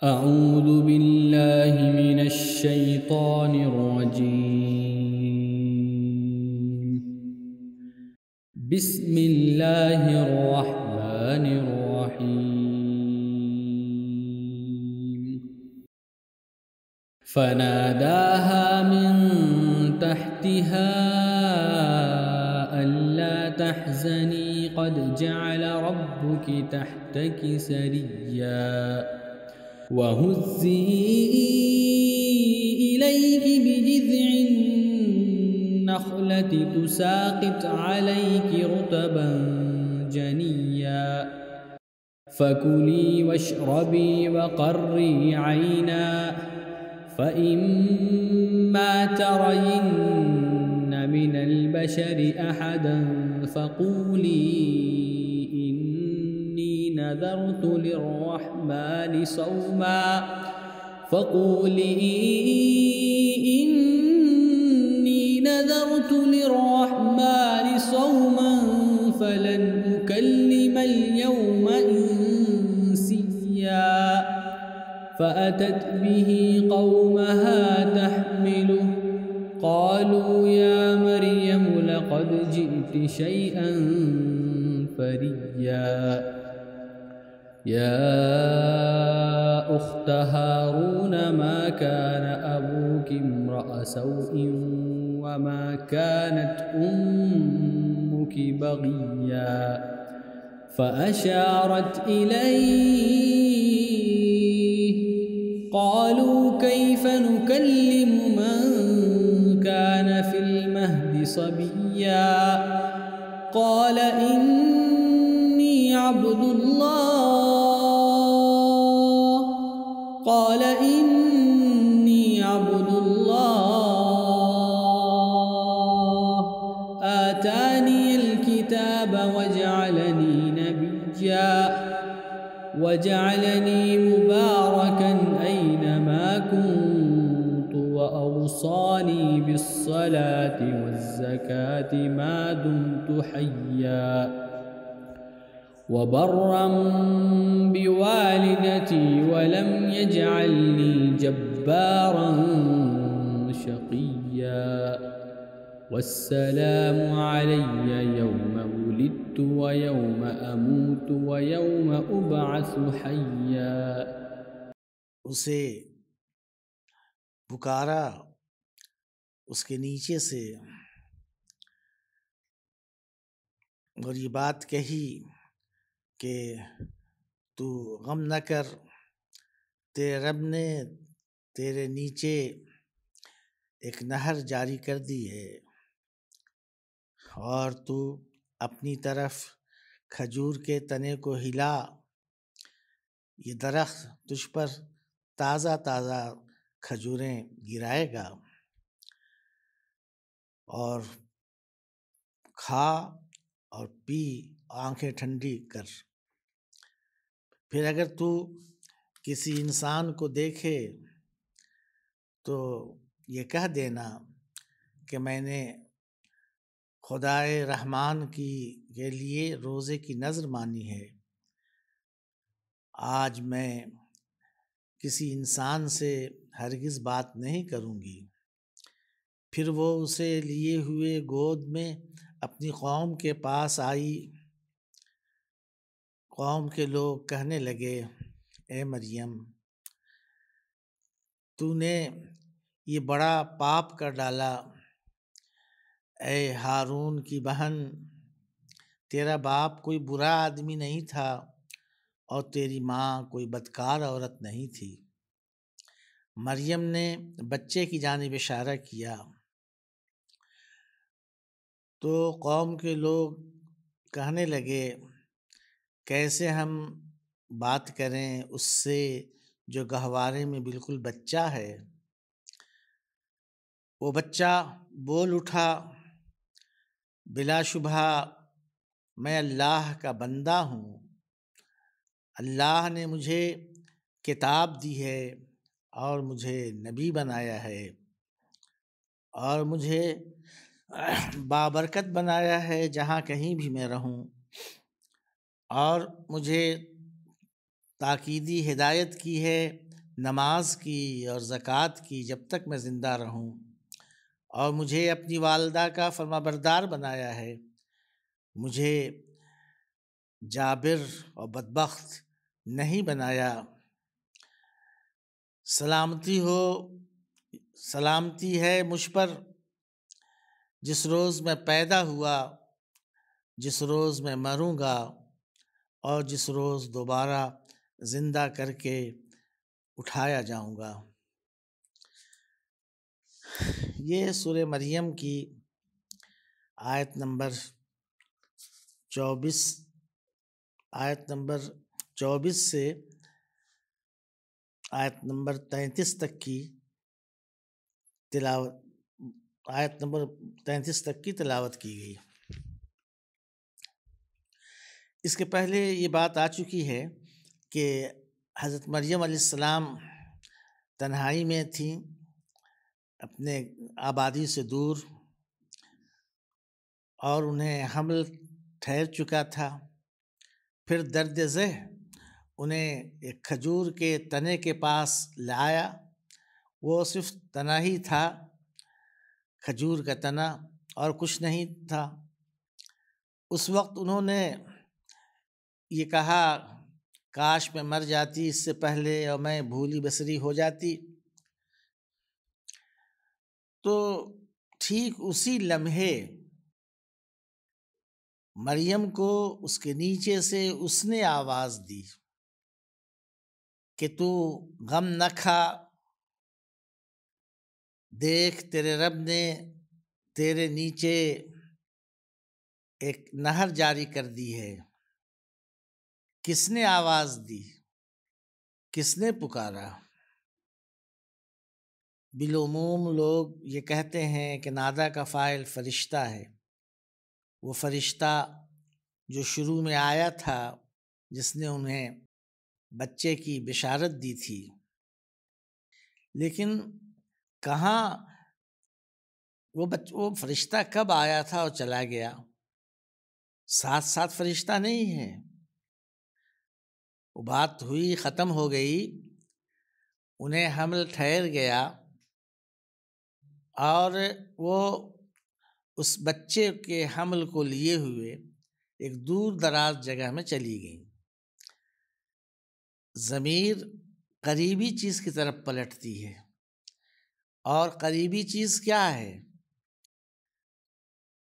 أعوذ بالله من الشيطان الرجيم. بسم الله الرحمن الرحيم. فناداها من تحتها ألا تحزني قد جعل ربك تحتك سريا وهزي إليك بجذع النخلة تساقط عليك رطبا جنيا فكلي واشربي وقري عينا فإما ترين من البشر أحدا فقولي إني نذرت للرحمن صوما فلن أكلم اليوم إنسيا فأتت به قومها تحمله قالوا يا مريم لقد جئت شيئا فريا يا أخت هارون ما كان أبوك امرأ سوء وما كانت أمك بغيا فأشارت إليه قالوا كيف نكلم من كان في المهد صبيا قال إني عبد الله آتاني الكتاب وجعلني نبيا وجعلني مباركا أينما كنت وأوصاني بالصلاة والزكاة ما دمت حيا وبرا بوالدتي ولم يجعلني جبارا شقيا والسلام علي يوم ولدت ويوم أموت ويوم أبعث حيا. اسے پکارا اس کے نیچے سے اور یہ بات کہی کہ تو غم نہ کر، تیرے رب نے تیرے نیچے ایک نہر جاری کر دی ہے اور تو اپنی طرف کھجور کے تنے کو ہلا، یہ درخت تجھ پر تازہ تازہ کھجوریں گرائے گا اور کھا اور پی، آنکھیں ٹھنڈی کر. پھر اگر تو کسی انسان کو دیکھے تو یہ کہہ دینا کہ میں نے خدائے رحمان کے لیے روزے کی نذر مانی ہے، آج میں کسی انسان سے ہرگز بات نہیں کروں گی. پھر وہ اسے لیے ہوئے گود میں اپنی قوم کے پاس آئی. قوم کے لوگ کہنے لگے، اے مریم، تو نے یہ بڑا پاپ کر ڈالا. اے ہارون کی بہن، تیرا باپ کوئی برا آدمی نہیں تھا اور تیری ماں کوئی بدکار عورت نہیں تھی. مریم نے بچے کی جانب اشارہ کیا تو قوم کے لوگ کہنے لگے، کیسے ہم بات کریں اس سے جو گہوارے میں بالکل بچہ ہے. وہ بچہ بول اٹھا، بلا شبہ میں اللہ کا بندہ ہوں، اللہ نے مجھے کتاب دی ہے اور مجھے نبی بنایا ہے اور مجھے بابرکت بنایا ہے جہاں کہیں بھی میں رہوں، اور مجھے تاکیدی ہدایت کی ہے نماز کی اور زکوٰۃ کی جب تک میں زندہ رہوں، اور مجھے اپنی والدہ کا فرمانبردار بنایا ہے، مجھے جابر اور بدبخت نہیں بنایا۔ سلامتی ہے مجھ پر جس روز میں پیدا ہوا، جس روز میں مروں گا، اور جس روز دوبارہ زندہ کر کے اٹھایا جاؤں گا۔ یہ سورہ مریم کی آیت نمبر 24 سے آیت نمبر 33 تک کی تلاوت کی گئی۔ اس کے پہلے یہ بات آ چکی ہے کہ حضرت مریم علیہ السلام تنہائی میں تھیں، اپنے آبادی سے دور، اور انہیں حمل ٹھہر چکا تھا۔ پھر درد ذہ انہیں ایک کھجور کے تنے کے پاس لایا، وہ صرف تنا ہی تھا، کھجور کا تنا، اور کچھ نہیں تھا۔ اس وقت انہوں نے یہ کہا، کاش میں مر جاتی اس سے پہلے اور میں بھولی بسری ہو جاتی۔ تو ٹھیک اسی لمحے مریم کو اس کے نیچے سے اس نے آواز دی کہ تو غم نہ کھا، دیکھ تیرے رب نے تیرے نیچے ایک نہر جاری کر دی ہے۔ کس نے آواز دی؟ کس نے پکارا؟ بالعموم لوگ یہ کہتے ہیں کہ نادیٰ کا فاعل فرشتہ ہے، وہ فرشتہ جو شروع میں آیا تھا، جس نے انہیں بچے کی بشارت دی تھی۔ لیکن کہاں وہ فرشتہ کب آیا تھا اور چلا گیا؟ ساتھ ساتھ فرشتہ نہیں ہے، وہ بات ہوئی، ختم ہو گئی، انہیں حمل ٹھہر گیا، اور وہ اس بچے کے حمل کو لیے ہوئے ایک دور دراز جگہ میں چلی گئیں۔ ضمیر قریبی چیز کی طرف پلٹتی ہے، اور قریبی چیز کیا ہے؟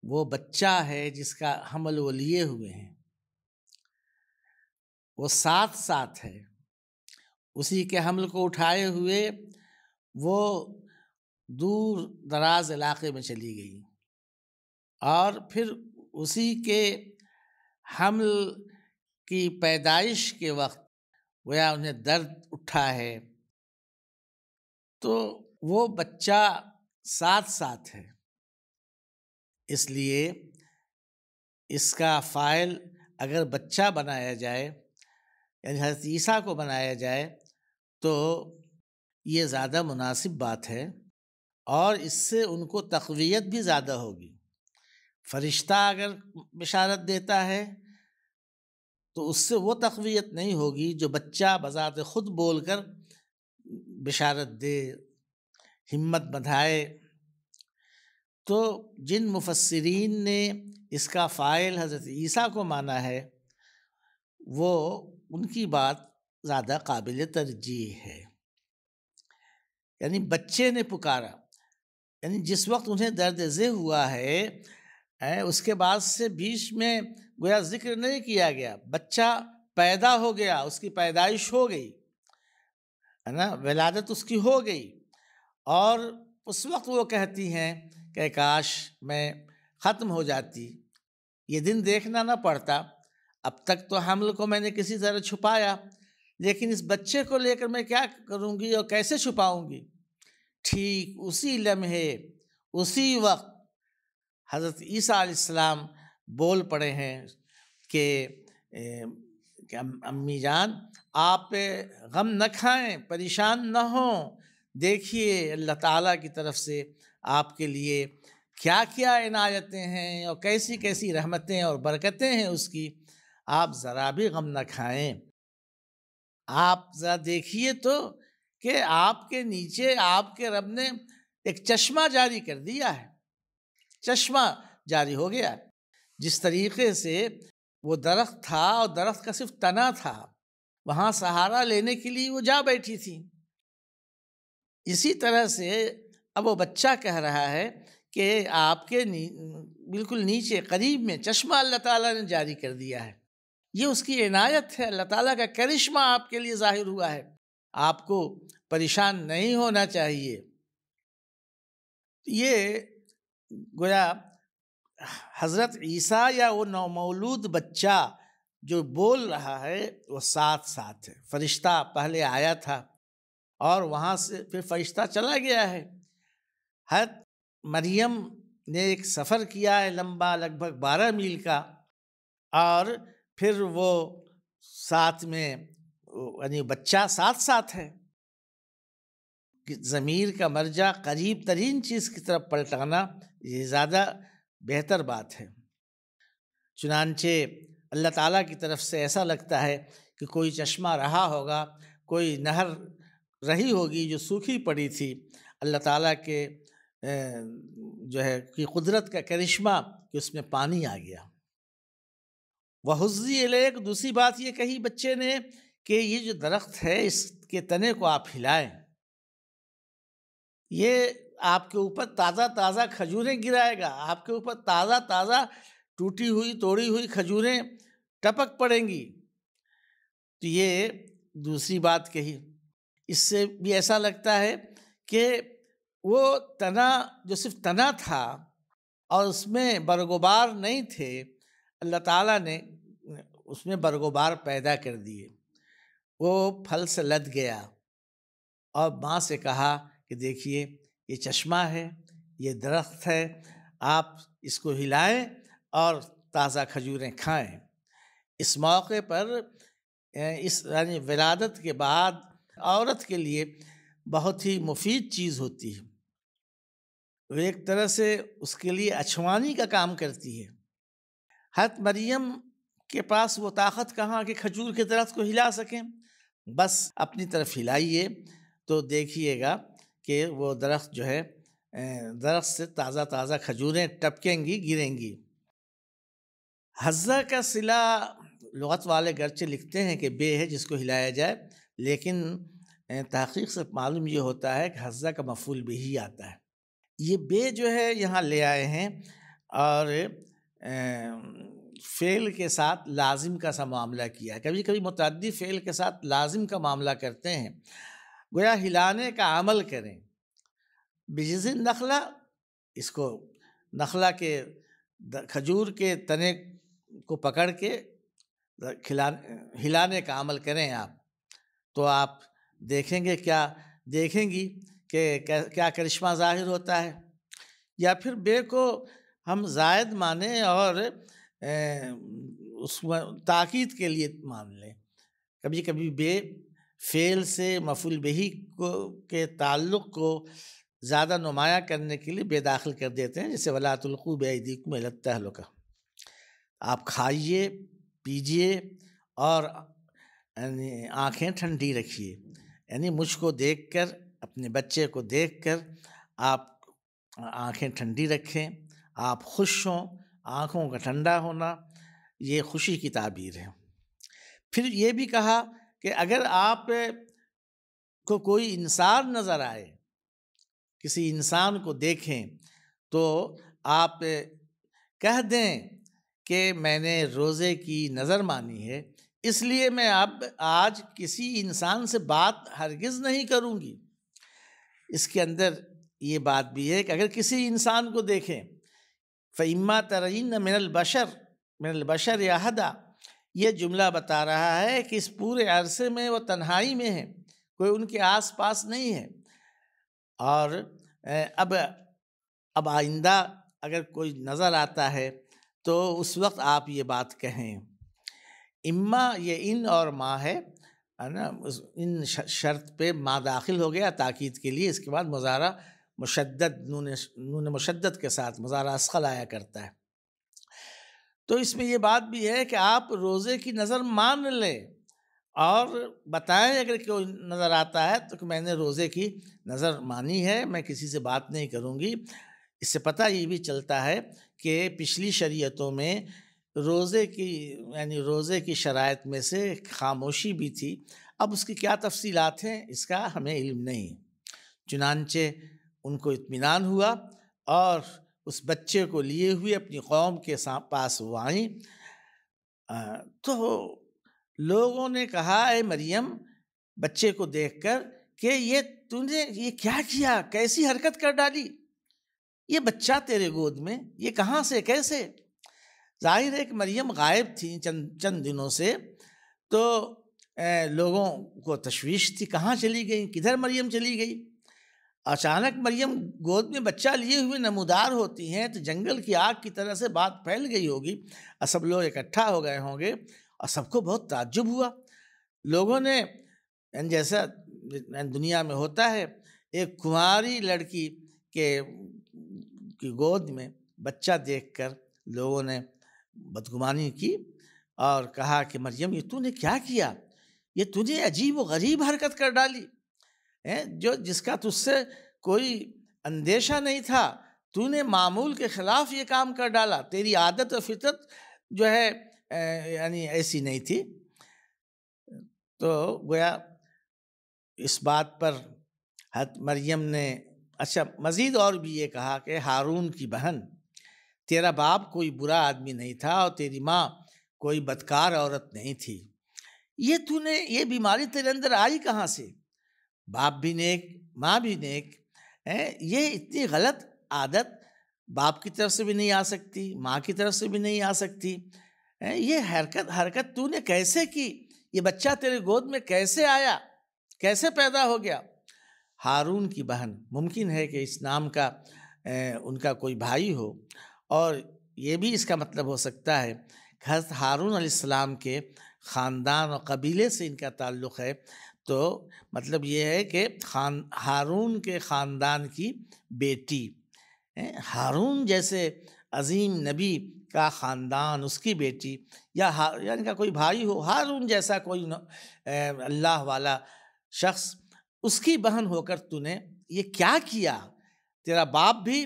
وہ بچہ ہے جس کا حمل وہ لیے ہوئے ہیں، وہ ساتھ ساتھ ہے، اسی کے حمل کو اٹھائے ہوئے وہ دور دراز علاقے میں چلی گئی، اور پھر اسی کے حمل کی پیدائش کے وقت گویا انہیں درد اٹھا ہے، تو وہ بچہ ساتھ ساتھ ہے۔ اس لیے اس کا فاعل اگر بچہ بنایا جائے، یعنی حضرت عیسیٰ کو بنایا جائے، تو یہ زیادہ مناسب بات ہے، اور اس سے ان کو تقویت بھی زیادہ ہوگی۔ فرشتہ اگر بشارت دیتا ہے تو اس سے وہ تقویت نہیں ہوگی جو بچہ بذات خود بول کر بشارت دے، ہمت بندھائے۔ تو جن مفسرین نے اس کا فاعل حضرت عیسیٰ کو مانا ہے، وہ ان کی بات زیادہ قابل ترجیح ہے۔ یعنی بچے نے پکارا، یعنی جس وقت انہیں درد ذہ ہوا ہے، اس کے بعد سے بیچ میں گویا ذکر نہیں کیا گیا، بچہ پیدا ہو گیا، اس کی پیدائش ہو گئی ہے نا، ولادت اس کی ہو گئی، اور اس وقت وہ کہتی ہیں کہ کاش میں ختم ہو جاتی، یہ دن دیکھنا نہ پڑتا، اب تک تو حمل کو میں نے کسی طرح چھپایا، لیکن اس بچے کو لے کر میں کیا کروں گی اور کیسے چھپاؤں گی؟ ٹھیک اسی لمحے، اسی وقت حضرت عیسیٰ علیہ السلام بول پڑے ہیں کہ امی جان آپ غم نہ کھائیں، پریشان نہ ہوں، دیکھیے اللہ تعالیٰ کی طرف سے آپ کے لیے کیا کیا عنایتیں ہیں اور کیسی کیسی رحمتیں اور برکتیں ہیں اس کی، آپ ذرا بھی غم نہ کھائیں۔ آپ ذرا دیکھیے تو کہ آپ کے نیچے آپ کے رب نے ایک چشمہ جاری کر دیا ہے، چشمہ جاری ہو گیا۔ جس طریقے سے وہ درخت تھا اور درخت کا صرف تنا تھا، وہاں سہارا لینے کے لیے وہ جا بیٹھی تھی، اسی طرح سے اب وہ بچہ کہہ رہا ہے کہ آپ کے بالکل نیچے قریب میں چشمہ اللہ تعالیٰ نے جاری کر دیا ہے۔ یہ اس کی عنایت ہے، اللہ تعالیٰ کا کرشمہ آپ کے لیے ظاہر ہوا ہے، آپ کو پریشان نہیں ہونا چاہیے۔ یہ گویا حضرت عیسیٰ یا وہ نومولود بچہ جو بول رہا ہے وہ ساتھ ساتھ ہے۔ فرشتہ پہلے آیا تھا اور وہاں سے پھر فرشتہ چلا گیا ہے۔ حضرت مریم نے ایک سفر کیا ہے لمبا، لگ بھگ 12 میل کا، اور پھر وہ ساتھ میں یعنی بچہ ساتھ ساتھ ہے۔ ضمیر کا مرجع قریب ترین چیز کی طرف پلٹانا یہ زیادہ بہتر بات ہے۔ چنانچہ اللہ تعالیٰ کی طرف سے ایسا لگتا ہے کہ کوئی چشمہ رہا ہوگا، کوئی نہر رہی ہوگی جو سوکھی پڑی تھی، اللہ تعالیٰ کے جو ہے کہ قدرت کا کرشمہ کہ اس میں پانی آ گیا۔ وَحُزِّی الیک، دوسری بات یہ کہی بچے نے کہ یہ جو درخت ہے اس کے تنے کو آپ ہلائیں، یہ آپ کے اوپر تازہ تازہ کھجوریں گرائے گا، آپ کے اوپر تازہ تازہ ٹوٹی ہوئی توڑی ہوئی کھجوریں ٹپک پڑیں گی۔ تو یہ دوسری بات کہی۔ اس سے بھی ایسا لگتا ہے کہ وہ تنا جو صرف تنا تھا اور اس میں برگوبار نہیں تھے، اللہ تعالیٰ نے اس میں برگوبار پیدا کر دیے، وہ پھل سے لد گیا اور ماں سے کہا کہ دیکھیے یہ چشمہ ہے، یہ درخت ہے، آپ اس کو ہلائیں اور تازہ کھجوریں کھائیں۔ اس موقع پر اس یعنی ولادت کے بعد عورت کے لیے بہت ہی مفید چیز ہوتی ہے، وہ ایک طرح سے اس کے لیے اچھوانی کا کام کرتی ہے۔ حضرت مریم کے پاس وہ طاقت کہاں کہ کھجور کے درخت کو ہلا سکیں، بس اپنی طرف ہلائیے تو دیکھیے گا کہ وہ درخت جو ہے درخت سے تازہ تازہ کھجوریں ٹپکیں گی، گریں گی۔ حضہ کا صلہ لغت والے گرچہ لکھتے ہیں کہ بے ہے جس کو ہلایا جائے، لیکن تحقیق سے معلوم یہ ہوتا ہے کہ حضہ کا مفعول بھی ہی آتا ہے۔ یہ بے جو ہے یہاں لے آئے ہیں اور فعل کے ساتھ لازم کا سا معاملہ کیا ہے۔ کبھی کبھی متعدی فعل کے ساتھ لازم کا معاملہ کرتے ہیں، گویا ہلانے کا عمل کریں۔ بجز نخلہ، اس کو نخلہ کے کھجور کے تنے کو پکڑ کے ہلانے کا عمل کریں آپ، تو آپ دیکھیں گے کیا دیکھیں گی کہ کیا کرشمہ ظاہر ہوتا ہے۔ یا پھر بے کو ہم زائد مانیں اور اس تاکید کے لیے مان لیں۔ کبھی کبھی بے فعل سے مفعول بہ کے تعلق کو زیادہ نمایاں کرنے کے لیے بے داخل کر دیتے ہیں، جیسے وَلَا تُلْقُوا بِأَيْدِيكُمْ إِلَى التَّهْلُكَةِ، آپ کھائیے پیجیے اور یعنی آنکھیں ٹھنڈی رکھیے، یعنی مجھ کو دیکھ کر، اپنے بچے کو دیکھ کر آپ آنکھیں ٹھنڈی رکھیں، آپ خوش ہوں۔ آنکھوں کا ٹھنڈا ہونا یہ خوشی کی تعبیر ہے۔ پھر یہ بھی کہا کہ اگر آپ کو کوئی انسان نظر آئے، کسی انسان کو دیکھیں، تو آپ کہہ دیں کہ میں نے روزے کی نظر مانی ہے، اس لیے میں اب آج کسی انسان سے بات ہرگز نہیں کروں گی۔ اس کے اندر یہ بات بھی ہے کہ اگر کسی انسان کو دیکھیں، فَإِمَّا تَرَيِنَّ مِنَ الْبَشَرِ أَحَدًا، یہ جملہ بتا رہا ہے کہ اس پورے عرصے میں وہ تنہائی میں ہے، کوئی ان کے آس پاس نہیں ہے، اور اب آئندہ اگر کوئی نظر آتا ہے تو اس وقت آپ یہ بات کہیں۔ اما یہ ان اور ما ہے نا، ان شرط پہ ما داخل ہو گیا تاکید کے لیے، اس کے بعد مضارع مشدد نون مشدد کے ساتھ مضارع اثقل آیا کرتا ہے۔ تو اس میں یہ بات بھی ہے کہ آپ روزے کی نظر مان لیں، اور بتائیں اگر کوئی نظر آتا ہے تو کہ میں نے روزے کی نظر مانی ہے، میں کسی سے بات نہیں کروں گی۔ اس سے پتہ یہ بھی چلتا ہے کہ پچھلی شریعتوں میں روزے کی شرائط میں سے خاموشی بھی تھی۔ اب اس کی کیا تفصیلات ہیں اس کا ہمیں علم نہیں۔ چنانچہ ان کو اطمینان ہوا اور اس بچے کو لیے ہوئے اپنی قوم کے پاس وہ آئیں۔ تو لوگوں نے کہا اے مریم بچے کو دیکھ کر کہ تو نے یہ کیا کیا، کیسی حرکت کر ڈالی، یہ بچہ تیرے گود میں، یہ کہاں سے کیسے؟ ظاہر ہے کہ مریم غائب تھی چند دنوں سے، تو لوگوں کو تشویش تھی، کہاں چلی گئی، کدھر مریم چلی گئی؟ اچانک مریم گود میں بچہ لیے ہوئے نمودار ہوتی ہیں تو جنگل کی آگ کی طرح سے بات پھیل گئی ہوگی اور سب لوگ اکٹھا ہو گئے ہوں گے اور سب کو بہت تعجب ہوا۔ لوگوں نے جیسا دنیا میں ہوتا ہے، ایک کنواری لڑکی کی گود میں بچہ دیکھ کر لوگوں نے بدگمانی کی اور کہا کہ مریم یہ تو نے کیا کیا، یہ تجھے عجیب و غریب حرکت کر ڈالی، جس کا تجھ سے کوئی اندیشہ نہیں تھا، تو نے معمول کے خلاف یہ کام کر ڈالا، تیری عادت و فطرت جو ہے ایسی نہیں تھی۔ تو گویا اس بات پر حضرت مریم نے مزید اور بھی یہ کہا کہ ہارون کی بہن، تیرا باپ کوئی برا آدمی نہیں تھا اور تیری ماں کوئی بدکار عورت نہیں تھی، یہ بیماری تیرے اندر آئی کہاں سے؟ باپ بھی نیک، ماں بھی نیک، یہ اتنی غلط عادت باپ کی طرف سے بھی نہیں آ سکتی، ماں کی طرف سے بھی نہیں آ سکتی، یہ حرکت تو نے کیسے کی، یہ بچہ تیرے گود میں کیسے آیا، کیسے پیدا ہو گیا؟ ہارون کی بہن، ممکن ہے کہ اس نام کا ان کا کوئی بھائی ہو، اور یہ بھی اس کا مطلب ہو سکتا ہے کہ حضرت ہارون علیہ السلام کے خاندان اور قبیلے سے ان کا تعلق ہے، تو مطلب یہ ہے کہ ہارون کے خاندان کی بیٹی، ہارون جیسے عظیم نبی کا خاندان، اس کی بیٹی، یا ان کا کوئی بھائی ہو، ہارون جیسا کوئی اللہ والا شخص، اس کی بہن ہو کر تو نے یہ کیا کیا؟ تیرا باپ بھی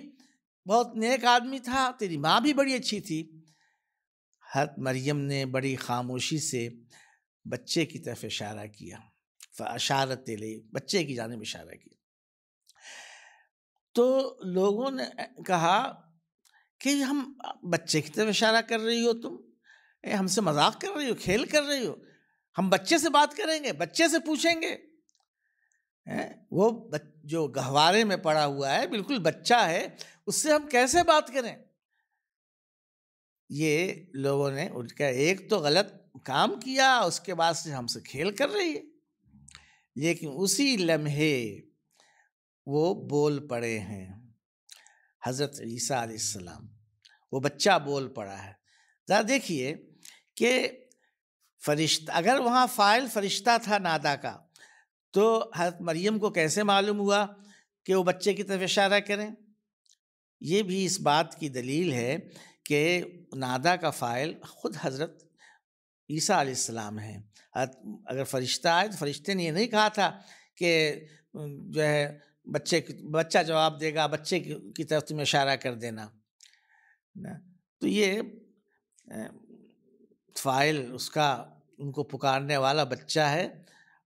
بہت نیک آدمی تھا، تیری ماں بھی بڑی اچھی تھی۔ حضرت مریم نے بڑی خاموشی سے بچے کی طرف اشارہ کیا، فاشارت الیہ، بچے کی جانب اشارہ کیا۔ تو لوگوں نے کہا کہ ہم بچے کی طرف اشارہ کر رہی ہو، تم ہم سے مذاق کر رہی ہو، کھیل کر رہی ہو، ہم بچے سے بات کریں گے، بچے سے پوچھیں گے؟ وہ جو گہوارے میں پڑا ہوا ہے، بالکل بچہ ہے، اس سے ہم کیسے بات کریں؟ یہ لوگوں نے ان کا ایک تو غلط کام کیا، اس کے بعد سے ہم سے کھیل کر رہی ہے۔ لیکن اسی لمحے وہ بول پڑے ہیں، حضرت عیسیٰ علیہ السلام، وہ بچہ بول پڑا ہے۔ ذرا دیکھیے کہ فرشتہ، اگر وہاں فاعل فرشتہ تھا نادا کا، تو حضرت مریم کو کیسے معلوم ہوا کہ وہ بچے کی طرف اشارہ کریں؟ یہ بھی اس بات کی دلیل ہے کہ نادا کا فاعل خود حضرت عیسیٰ علیہ السلام ہے۔ اگر فرشتہ آئے تو فرشتے نے یہ نہیں کہا تھا کہ جو ہے بچہ جواب دے گا، بچے کی طرف تم اشارہ کر دینا، تو یہ فاعل اس کا ان کو پکارنے والا بچہ ہے،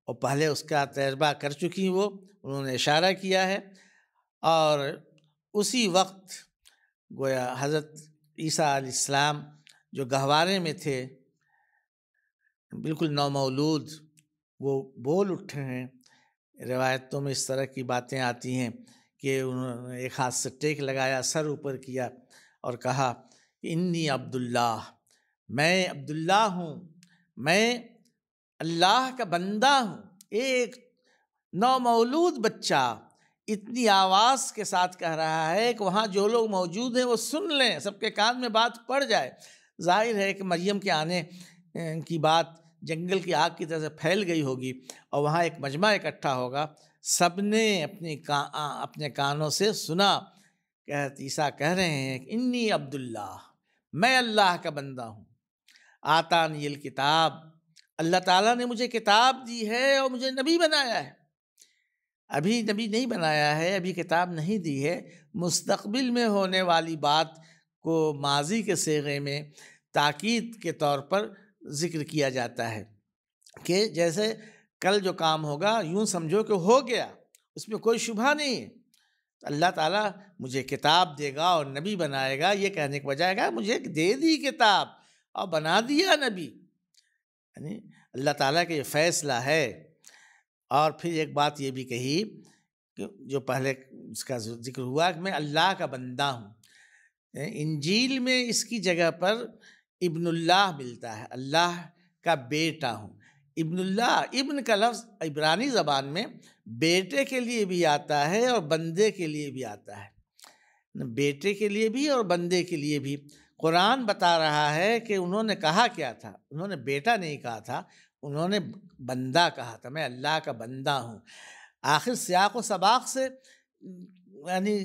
اور پہلے اس کا تجربہ کر چکی وہ، انہوں نے اشارہ کیا ہے، اور اسی وقت گویا حضرت عیسیٰ علیہ السلام جو گہوارے میں تھے، بالکل نومولود، وہ بول اٹھے ہیں۔ روایتوں میں اس طرح کی باتیں آتی ہیں کہ انہوں نے ایک ہاتھ سے ٹیک لگایا، سر اوپر کیا اور کہا انی عبداللہ، میں عبداللہ ہوں، میں اللہ کا بندہ ہوں۔ ایک نومولود بچہ اتنی آواز کے ساتھ کہہ رہا ہے کہ وہاں جو لوگ موجود ہیں وہ سن لیں، سب کے کان میں بات پڑ جائے۔ ظاہر ہے کہ مریم کے آنے کی بات جنگل کی آگ کی طرح سے پھیل گئی ہوگی، اور وہاں ایک مجمع اکٹھا ہوگا، سب نے اپنے کانوں سے سنا کہ حضرت عیسیٰ کہہ رہے ہیں کہ انی عبداللہ، میں اللہ کا بندہ ہوں، آتانی الکتاب، اللہ تعالیٰ نے مجھے کتاب دی ہے اور مجھے نبی بنایا ہے۔ ابھی نبی نہیں بنایا ہے، ابھی کتاب نہیں دی ہے، مستقبل میں ہونے والی بات کو ماضی کے صیغے میں تاکید کے طور پر ذکر کیا جاتا ہے کہ جیسے کل جو کام ہوگا یوں سمجھو کہ ہو گیا، اس میں کوئی شبہ نہیں ہے۔ اللہ تعالیٰ مجھے کتاب دے گا اور نبی بنائے گا، یہ کہنے کے بجائے گا مجھے دے دی کتاب اور بنا دیا نبی، یعنی اللہ تعالیٰ کا یہ فیصلہ ہے۔ اور پھر ایک بات یہ بھی کہی کہ جو پہلے اس کا ذکر ہوا کہ میں اللہ کا بندہ ہوں، انجیل میں اس کی جگہ پر ابن اللہ ملتا ہے، اللہ کا بیٹا ہوں۔ ابن اللہ، ابن کا لفظ عبرانی زبان میں بیٹے کے لیے بھی آتا ہے اور بندے کے لیے بھی آتا ہے، بیٹے کے لیے بھی اور بندے کے لیے بھی۔ قرآن بتا رہا ہے کہ انہوں نے کہا کیا تھا، انہوں نے بیٹا نہیں کہا تھا، انہوں نے بندہ کہا تھا، میں اللہ کا بندہ ہوں۔ آخر سیاق و سباق سے یعنی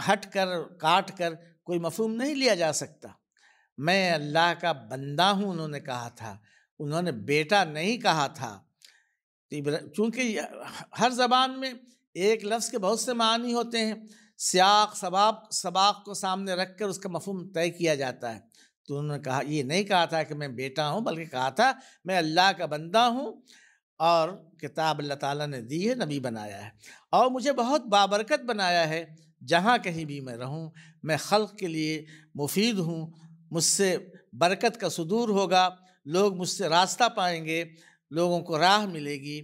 ہٹ کر کاٹ کر کوئی مفہوم نہیں لیا جا سکتا۔ میں اللہ کا بندہ ہوں انہوں نے کہا تھا، انہوں نے بیٹا نہیں کہا تھا۔ چونکہ ہر زبان میں ایک لفظ کے بہت سے معنی ہوتے ہیں، سیاق سباق کو سامنے رکھ کر اس کا مفہوم طے کیا جاتا ہے۔ تو انہوں نے کہا، یہ نہیں کہا تھا کہ میں بیٹا ہوں، بلکہ کہا تھا میں اللہ کا بندہ ہوں اور کتاب اللہ تعالیٰ نے دی ہے، نبی بنایا ہے، اور مجھے بہت بابرکت بنایا ہے۔ جہاں کہیں بھی میں رہوں میں خلق کے لیے مفید ہوں، مجھ سے برکت کا صدور ہوگا، لوگ مجھ سے راستہ پائیں گے، لوگوں کو راہ ملے گی۔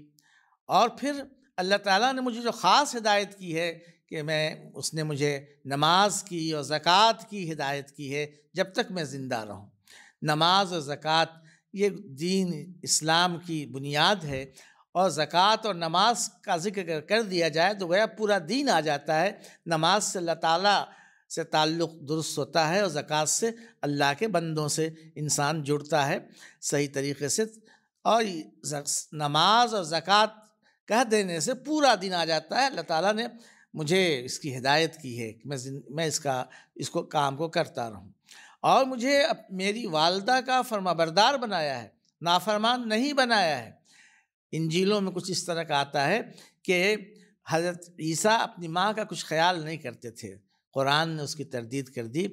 اور پھر اللہ تعالیٰ نے مجھے جو خاص ہدایت کی ہے کہ اس نے مجھے نماز کی اور زکوٰۃ کی ہدایت کی ہے جب تک میں زندہ رہوں۔ نماز اور زکوٰۃ یہ دین اسلام کی بنیاد ہے، اور زکوٰۃ اور نماز کا ذکر کر دیا جائے تو گویا پورا دین آ جاتا ہے۔ نماز سے اللہ تعالیٰ سے تعلق درست ہوتا ہے اور زکوٰۃ سے اللہ کے بندوں سے انسان جڑتا ہے صحیح طریقے سے، اور نماز اور زکوٰۃ کہہ دینے سے پورا دن آ جاتا ہے۔ اللہ تعالیٰ نے مجھے اس کی ہدایت کی ہے کہ میں اس کو کام کو کرتا رہوں، اور مجھے میری والدہ کا فرما بردار بنایا ہے، نافرمان نہیں بنایا ہے۔ انجیلوں میں کچھ اس طرح کا آتا ہے کہ حضرت عیسیٰ اپنی ماں کا کچھ خیال نہیں کرتے تھے، قرآن نے اس کی تردید کر دی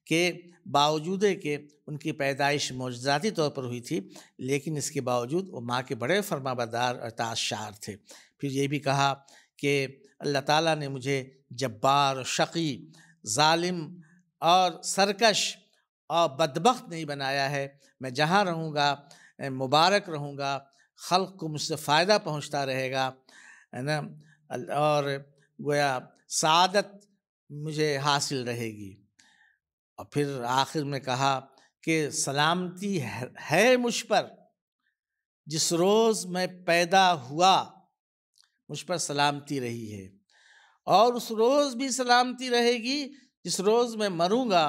کہ باوجود کہ ان کی پیدائش معجزاتی طور پر ہوئی تھی، لیکن اس کے باوجود وہ ماں کے بڑے فرما بردار اور اطاعت شار تھے۔ پھر یہ بھی کہا کہ اللہ تعالیٰ نے مجھے جبار، شقی، ظالم اور سرکش اور بدبخت نہیں بنایا ہے۔ میں جہاں رہوں گا مبارک رہوں گا، خلق کو مجھ سے فائدہ پہنچتا رہے گا، ہے نا، اور گویا سعادت مجھے حاصل رہے گی۔ اور پھر آخر میں کہا کہ سلامتی ہے مجھ پر، جس روز میں پیدا ہوا مجھ پر سلامتی رہی ہے، اور اس روز بھی سلامتی رہے گی جس روز میں مروں گا،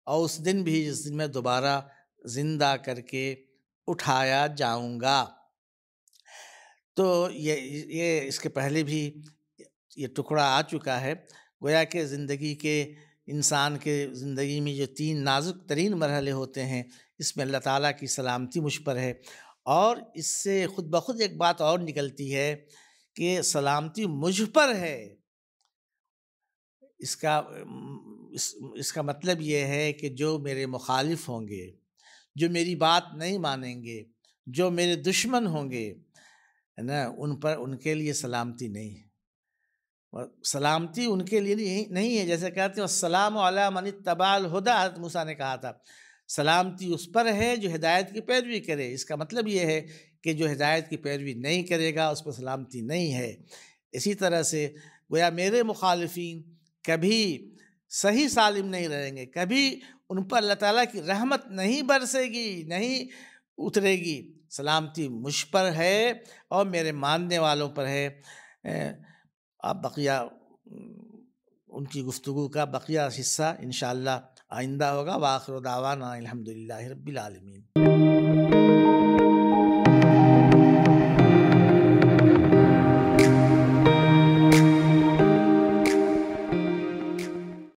اور اس دن بھی جس دن میں دوبارہ زندہ کر کے اٹھایا جاؤں گا۔ تو یہ اس کے پہلے بھی یہ ٹکڑا آ چکا ہے، گویا کہ زندگی کے انسان کے زندگی میں جو 3 نازک ترین مرحلے ہوتے ہیں، اس میں اللہ تعالیٰ کی سلامتی مجھ پر ہے۔ اور اس سے خود بخود ایک بات اور نکلتی ہے کہ سلامتی مجھ پر ہے، اس کا مطلب یہ ہے کہ جو میرے مخالف ہوں گے، جو میری بات نہیں مانیں گے، جو میرے دشمن ہوں گے، ہے نا، ان کے لیے سلامتی نہیں ہے۔ سلامتی ان کے لیے نہیں ہے، جیسے کہتے ہیں السلام علی من اتبع الہدی، حضرت موسیٰ نے کہا تھا سلامتی اس پر ہے جو ہدایت کی پیروی کرے۔ اس کا مطلب یہ ہے کہ جو ہدایت کی پیروی نہیں کرے گا اس پر سلامتی نہیں ہے۔ اسی طرح سے گویا میرے مخالفین کبھی صحیح سالم نہیں رہیں گے، کبھی ان پر اللہ تعالیٰ کی رحمت نہیں برسے گی، نہیں اترے گی۔ سلامتی مجھ پر ہے اور میرے ماننے والوں پر ہے۔ اب بقیہ ان کی گفتگو کا بقیہ حصہ انشاءاللہ آئندہ ہوگا۔ وآخر دعوانا الحمدللہ رب العالمین۔